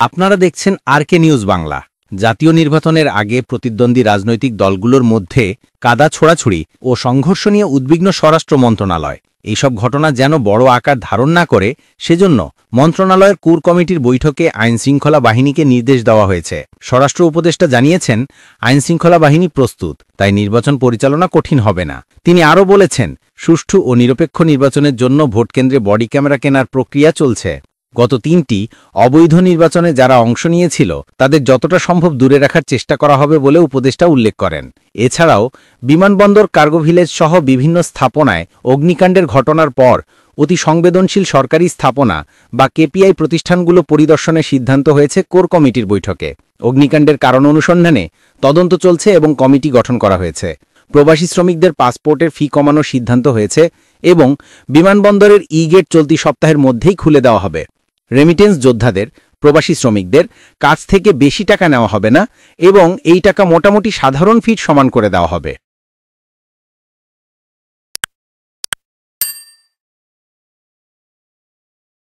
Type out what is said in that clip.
আপনারা দেখছেন আরকে নিউজ বাংলা। জাতীয় নির্বাচনের আগে প্রতিদ্বন্দ্বী রাজনৈতিক দলগুলোর মধ্যে কাদা ছোড়াছুড়ি ও সংঘর্ষ নিয়ে উদ্বিগ্ন স্বরাষ্ট্র মন্ত্রণালয়। এইসব ঘটনা যেন বড় আকার ধারণ না করে, সেজন্য মন্ত্রণালয়ের কোর কমিটির বৈঠকে আইনশৃঙ্খলা বাহিনীকে নির্দেশ দেওয়া হয়েছে। স্বরাষ্ট্র উপদেষ্টা জানিয়েছেন, আইনশৃঙ্খলা বাহিনী প্রস্তুত, তাই নির্বাচন পরিচালনা কঠিন হবে না। তিনি আরও বলেছেন, সুষ্ঠু ও নিরপেক্ষ নির্বাচনের জন্য ভোটকেন্দ্রে বডি ক্যামেরা কেনার প্রক্রিয়া চলছে। গত ৩টি অবৈধ নির্বাচনে যারা অংশ নিয়েছিল তাদের যতটা সম্ভব দূরে রাখার চেষ্টা করা হবে বলে উপদেষ্টা উল্লেখ করেন। এছাড়াও বিমানবন্দর, কার্গো ভিলেজ সহ বিভিন্ন স্থাপনায় অগ্নিকাণ্ডের ঘটনার পর অতি সংবেদনশীল সরকারি স্থাপনা বা কেপিআই প্রতিষ্ঠানগুলো পরিদর্শনের সিদ্ধান্ত হয়েছে কোর কমিটির বৈঠকে। অগ্নিকাণ্ডের কারণ অনুসন্ধানে তদন্ত চলছে এবং কমিটি গঠন করা হয়েছে। প্রবাসী শ্রমিকদের পাসপোর্টের ফি কমানোর সিদ্ধান্ত হয়েছে এবং বিমানবন্দরের ই-গেট চলতি সপ্তাহের মধ্যেই খুলে দেওয়া হবে। রেমিটেন্স যোদ্ধাদের, প্রবাসী শ্রমিকদের কাছ থেকে বেশি টাকা নেওয়া হবে না এবং এই টাকা মোটামুটি সাধারণ ফির সমান করে দেওয়া হবে।